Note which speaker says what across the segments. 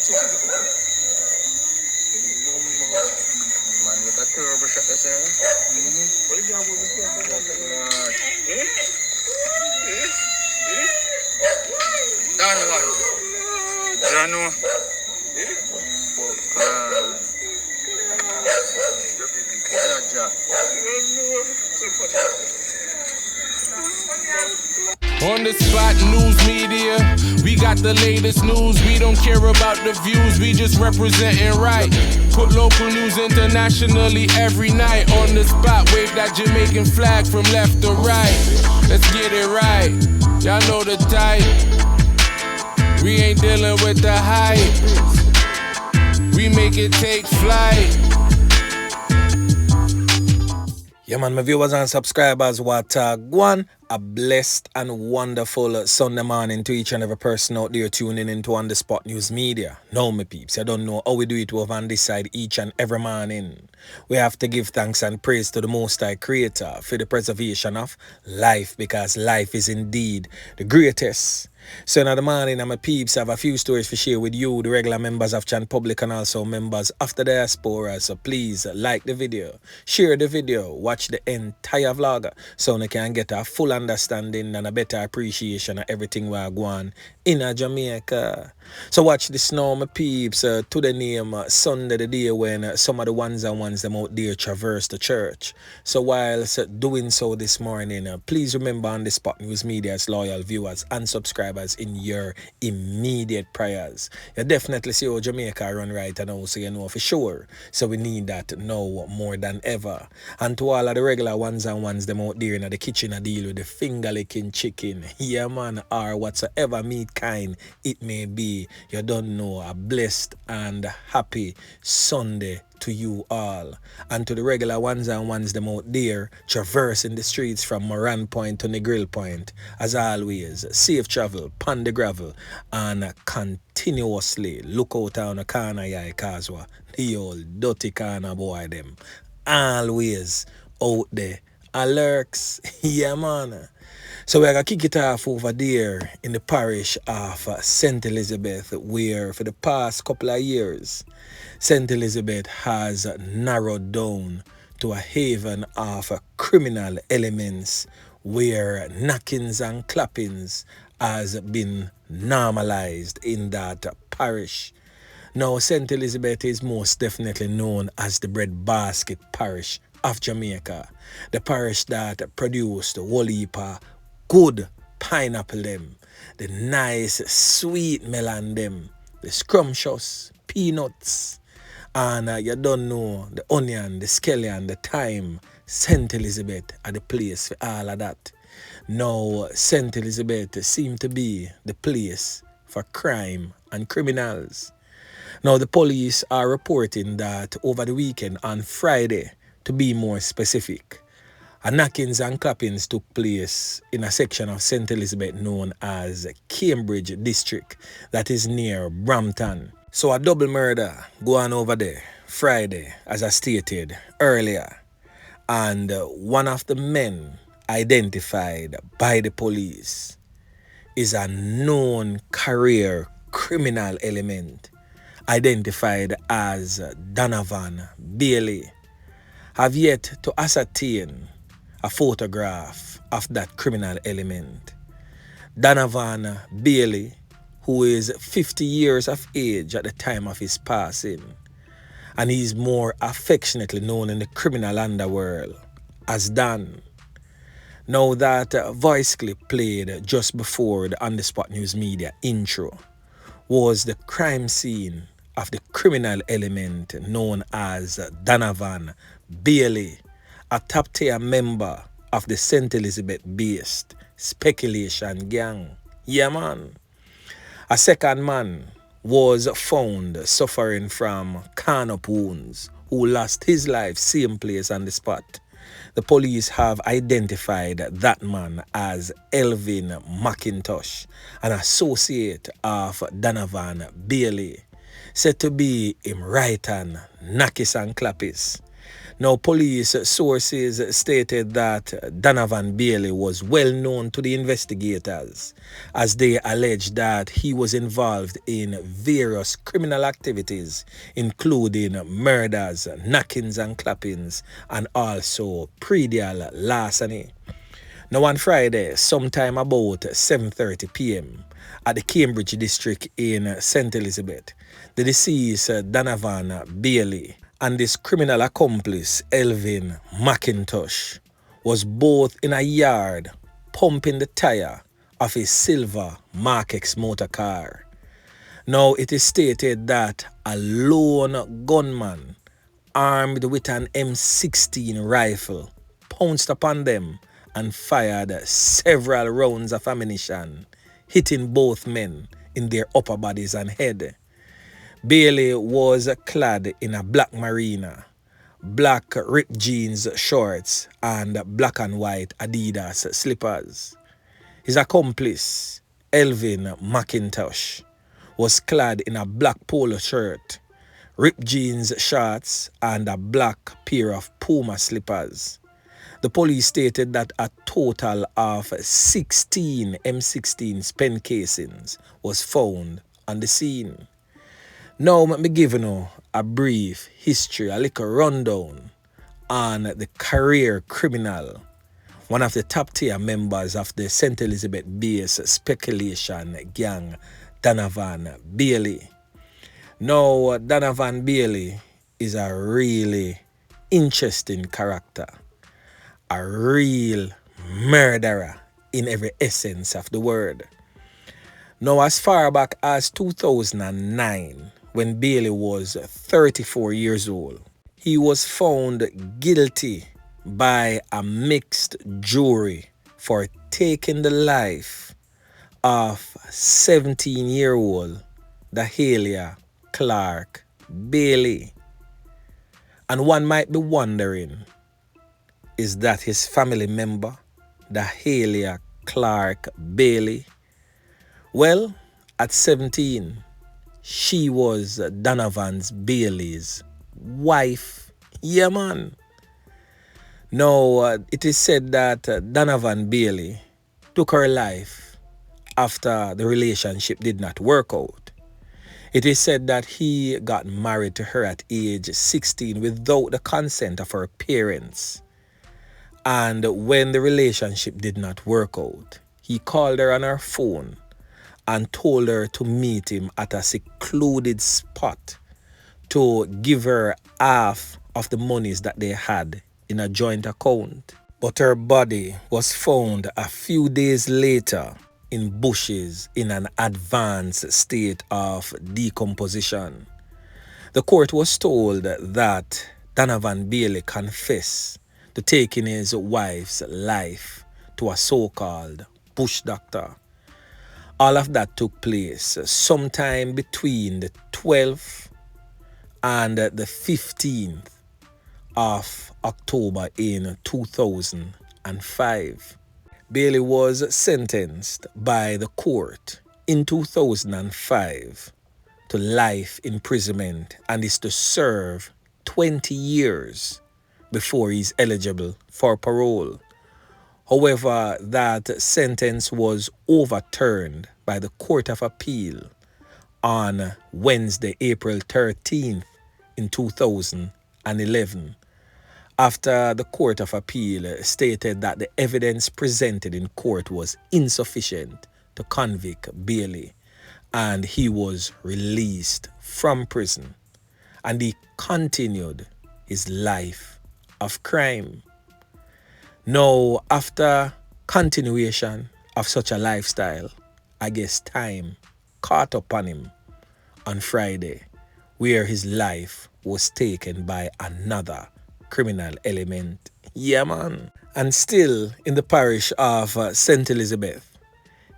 Speaker 1: Man with a turbo shot, you say? What did you have with Donovan. Jano.
Speaker 2: On the spot news media, we got the latest news. We don't care about the views, we just representing right. Put local news internationally every night. On the spot, wave that Jamaican flag from left to right. Let's get it right, y'all know the type. We ain't dealing with the hype. We make it take flight.
Speaker 3: Yeah, man, my viewers and subscribers, what one, a blessed and wonderful Sunday morning to each and every person out there tuning into On The Spot News Media. Now, my peeps, I don't know how we do it over on this side each and every morning. We have to give thanks and praise to the Most High Creator for the preservation of life, because life is indeed the greatest. So in the morning, my peeps, I have a few stories to share with you, the regular members of Chan Public and also members of the diaspora. So please like the video, share the video, watch the entire vlog so you can get a full understanding and a better appreciation of everything we are going in Jamaica. So watch this now, my peeps, to the name Sunday, the day when some of the ones and ones them out there traverse the church. So whilst doing so this morning, please remember On The Spot News Media's loyal viewers and subscribers in your immediate prayers. You definitely see how Jamaica run right now, so you know for sure. So we need that now more than ever. And to all of the regular ones and ones them out there in the kitchen a deal with the finger licking chicken, yeah man, or whatsoever meat kind it may be, you don't know, a blessed and happy Sunday to you all. And to the regular ones and ones them out there traversing the streets from Moran Point to Negril Point, as always, safe travel, pan the gravel, and continuously look out on the corner yeah, Kazwa, the old dirty corner boy them, always out there, alerts, yeah man. So we're going to kick it off over there in the parish of St. Elizabeth, where for the past couple of years, St. Elizabeth has narrowed down to a haven of criminal elements where knockings and clappings has been normalized in that parish. Now, St. Elizabeth is most definitely known as the breadbasket parish of Jamaica, the parish that produced the whole heap of good pineapple them, the nice sweet melon them, the scrumptious peanuts, and you don't know, the onion, the scallion, the thyme. St. Elizabeth are the place for all of that. Now, St. Elizabeth seems to be the place for crime and criminals. Now, the police are reporting that over the weekend, on Friday, to be more specific, knockings and clappings took place in a section of St. Elizabeth known as Cambridge District, that is near Brampton. So a double murder go on over there Friday, as I stated earlier. And one of the men identified by the police is a known career criminal element identified as Donovan Bailey. Have yet to ascertain a photograph of that criminal element. Donovan Bailey, who is 50 years of age at the time of his passing, and he's more affectionately known in the criminal underworld as Don. Now that voice clip played just before the On The Spot News Media intro was the crime scene of the criminal element known as Donovan Bailey, a top-tier member of the St. Elizabeth-based speculation gang. Yeah, man. A second man was found suffering from corn-up wounds, who lost his life same place on the spot. The police have identified that man as Elvin McIntosh, an associate of Donovan Bailey, said to be him right hand Knockist and Clappist. Now, police sources stated that Donovan Bailey was well known to the investigators as they alleged that he was involved in various criminal activities, including murders, knockings and clappings, and also predial larceny. Now, on Friday, sometime about 7:30 p.m., at the Cambridge district in St. Elizabeth, the deceased Donovan Bailey and his criminal accomplice Elvin McIntosh was both in a yard pumping the tire of a silver Mark X motor car. Now, it is stated that a lone gunman armed with an M16 rifle pounced upon them and fired several rounds of ammunition, hitting both men in their upper bodies and head. Bailey was clad in a black marina, black ripped jeans shorts, and black and white Adidas slippers. His accomplice, Elvin McIntosh, was clad in a black polo shirt, ripped jeans shorts, and a black pair of Puma slippers. The police stated that a total of 16 M16 pen casings was found on the scene. Now, let me give you a brief history, a little rundown on the career criminal, one of the top tier members of the St. Elizabeth base speculation gang, Donovan Bailey. Now, Donovan Bailey is a really interesting character, a real murderer in every essence of the word. Now, as far back as 2009, when Bailey was 34 years old, he was found guilty by a mixed jury for taking the life of 17-year-old Dahlia Clark Bailey. And one might be wondering, is that his family member, Dahlia Clark Bailey? Well, at 17, she was Donovan Bailey's wife. Yeah, man. Now, it is said that Donovan Bailey took her life after the relationship did not work out. It is said that he got married to her at age 16 without the consent of her parents. And when the relationship did not work out, he called her on her phone and told her to meet him at a secluded spot to give her half of the monies that they had in a joint account. But her body was found a few days later in bushes in an advanced state of decomposition. The court was told that Donovan Bailey confessed to taking his wife's life to a so-called bush doctor. All of that took place sometime between the 12th and the 15th of October in 2005. Bailey was sentenced by the court in 2005 to life imprisonment and is to serve 20 years before he's eligible for parole. However, that sentence was overturned by the Court of Appeal on Wednesday, April 13th in 2011, after the Court of Appeal stated that the evidence presented in court was insufficient to convict Bailey, and he was released from prison, and he continued his life of crime. Now, after continuation of such a lifestyle, I guess time caught up on him on Friday, where his life was taken by another criminal element. Yeah, man. And still in the parish of St. Elizabeth,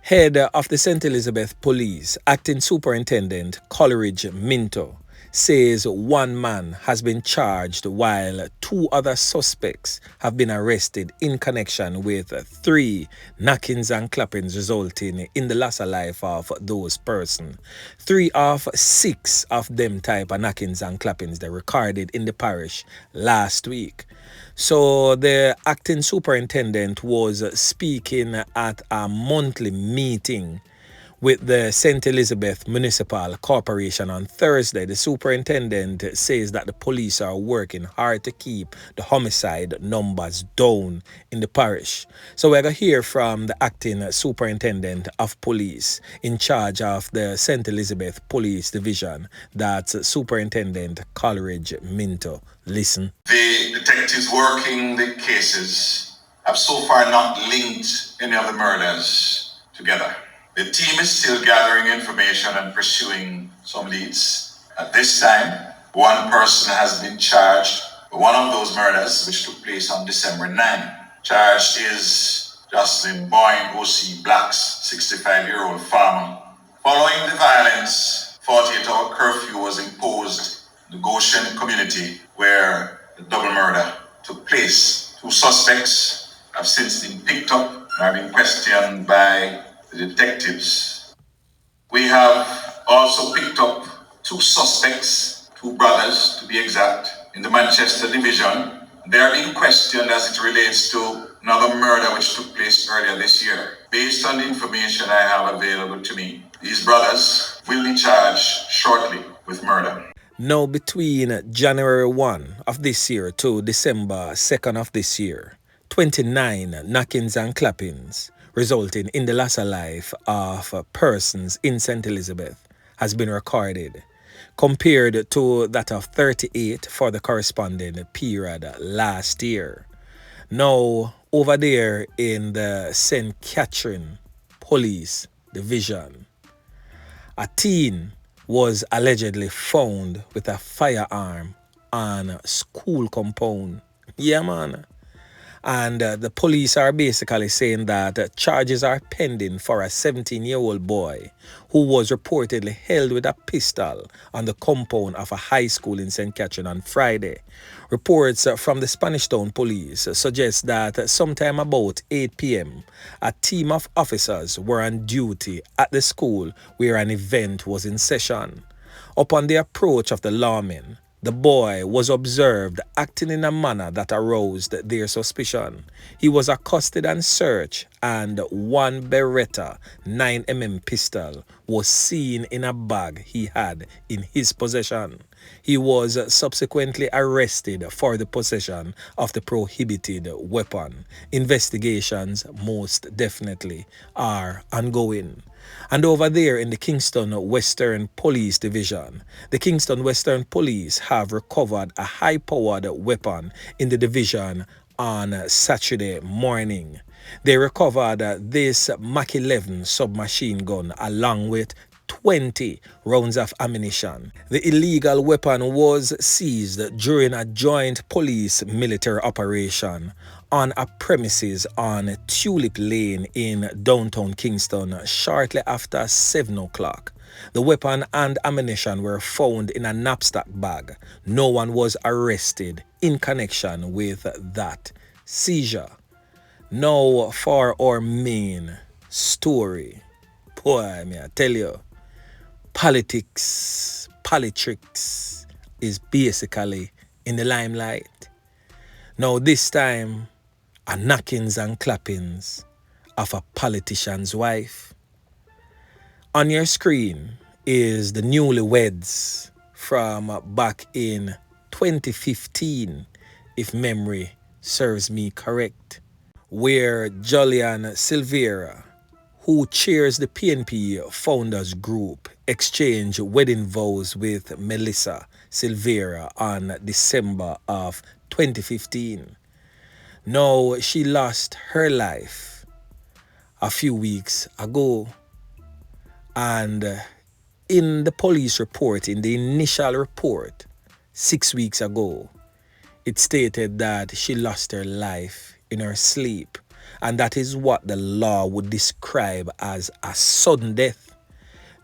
Speaker 3: head of the St. Elizabeth Police, Acting Superintendent Coleridge Minto, says one man has been charged while 2 other suspects have been arrested in connection with 3 knockings and clappings resulting in the loss of life of those persons. 3 of 6 of them type of knockings and clappings they recorded in the parish last week. So the acting superintendent was speaking at a monthly meeting with the St. Elizabeth Municipal Corporation on Thursday. The superintendent says that the police are working hard to keep the homicide numbers down in the parish. So we're going to hear from the acting superintendent of police in charge of the St. Elizabeth Police Division. That's Superintendent Coleridge Minto. Listen.
Speaker 4: The detectives working the cases have so far not linked any of the murders together. The team is still gathering information and pursuing some leads. At this time, one person has been charged for one of those murders which took place on December 9. Charged is Jocelyn Boyne O.C. Blacks, 65-year-old farmer. Following the violence, 48-hour curfew was imposed in the Goshen community where the double murder took place. 2 suspects have since been picked up and are being questioned by the detectives. We have also picked up 2 suspects, 2 brothers to be exact, in the Manchester division. They are being questioned as it relates to another murder which took place earlier this year. Based on the information I have available to me, these brothers will be charged shortly with murder.
Speaker 3: Now, between January 1 of this year to December 2nd of this year, 29 knockings and clappings resulting in the loss of life of persons in St. Elizabeth has been recorded, compared to that of 38 for the corresponding period last year. Now, over there in the St. Catherine Police Division, a teen was allegedly found with a firearm on a school compound. Yeah, man. And the police are basically saying that charges are pending for a 17-year-old boy who was reportedly held with a pistol on the compound of a high school in St. Catherine on Friday. Reports from the Spanish Town Police suggest that sometime about 8 p.m., a team of officers were on duty at the school where an event was in session. Upon the approach of the lawmen, the boy was observed acting in a manner that aroused their suspicion. He was accosted and searched, and one Beretta 9mm pistol was seen in a bag he had in his possession. He was subsequently arrested for the possession of the prohibited weapon. Investigations most definitely are ongoing. And over there in the Kingston Western Police Division, the Kingston Western Police have recovered a high-powered weapon in the division on Saturday morning. They recovered this Mach 11 submachine gun along with 20 rounds of ammunition. The illegal weapon was seized during a joint police-military operation on a premises on Tulip Lane in downtown Kingston shortly after 7 o'clock. The weapon and ammunition were found in a knapsack bag. No one was arrested in connection with that seizure. Now for our main story. Boy, may I tell you, politics is basically in the limelight. Now this time, a knockings and clappings of a politician's wife. On your screen is the newlyweds from back in 2015, if memory serves me correct, where Julian Silvera, who chairs the PNP Founders Group, exchanged wedding vows with Melissa Silvera on December of 2015. Now, she lost her life a few weeks ago. And in the police report, in the initial report, 6 weeks ago, it stated that she lost her life in her sleep. And that is what the law would describe as a sudden death.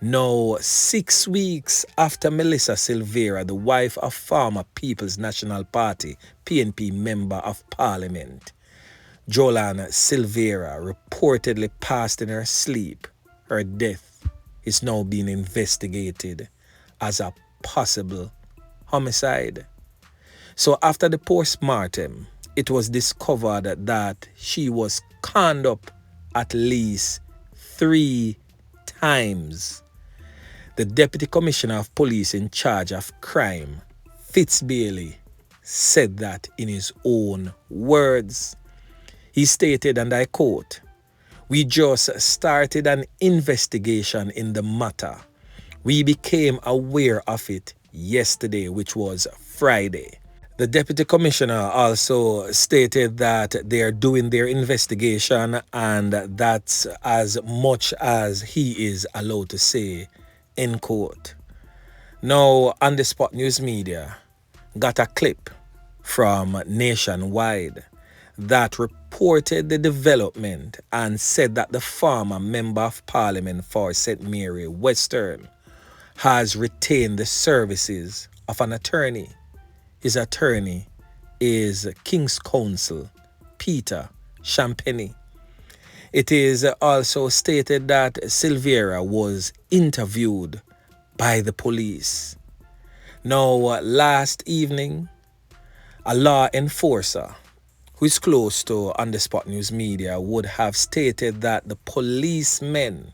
Speaker 3: Now, 6 weeks after Melissa Silvera, the wife of former People's National Party, PNP Member of Parliament, Jolan Silvera, reportedly passed in her sleep, her death is now being investigated as a possible homicide. So after the post-mortem, it was discovered that she was conned up at least 3 times. The Deputy Commissioner of Police in charge of crime, Fitz Bailey, said that in his own words. He stated, and I quote, "We just started an investigation in the matter. We became aware of it yesterday, which was Friday." The Deputy Commissioner also stated that they are doing their investigation, and that's as much as he is allowed to say, end quote. Now, On the Spot News Media got a clip from Nationwide that reported the development and said that the former Member of Parliament for St. Mary Western has retained the services of an attorney. His attorney is King's Counsel Peter Champagny. It is also stated that Silvera was interviewed by the police. Now, last evening, a law enforcer who is close to On the Spot News Media would have stated that the policemen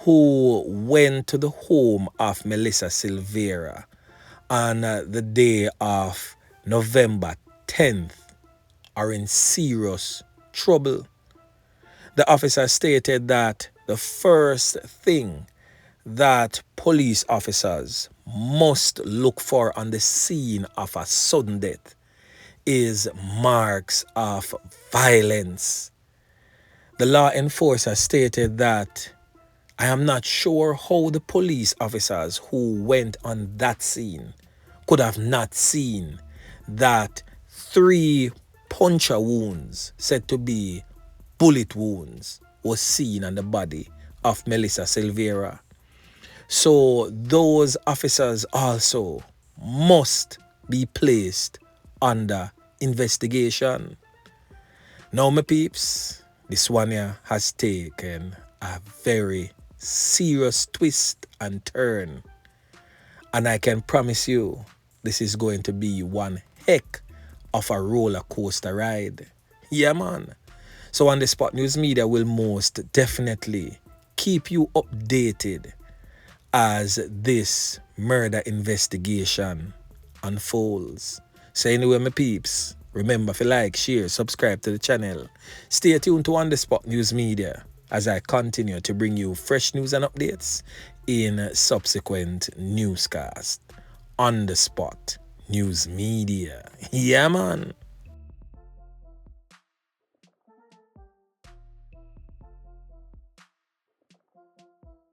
Speaker 3: who went to the home of Melissa Silvera on the day of November 10th are in serious trouble. The officer stated that the first thing that police officers must look for on the scene of a sudden death is marks of violence. The law enforcer stated that I am not sure how the police officers who went on that scene could have not seen that 3 puncture wounds, said to be bullet wounds, was seen on the body of Melissa Silvera. So those officers also must be placed under investigation. Now, my peeps, this one here has taken a very serious twist and turn, and I can promise you this is going to be one heck of a roller coaster ride. Yeah, man. So On the Spot News Media will most definitely keep you updated as this murder investigation unfolds. So anyway, my peeps, remember to like, share, subscribe to the channel. Stay tuned to On the Spot News Media as I continue to bring you fresh news and updates in subsequent newscasts. On the Spot News Media. Yeah, man.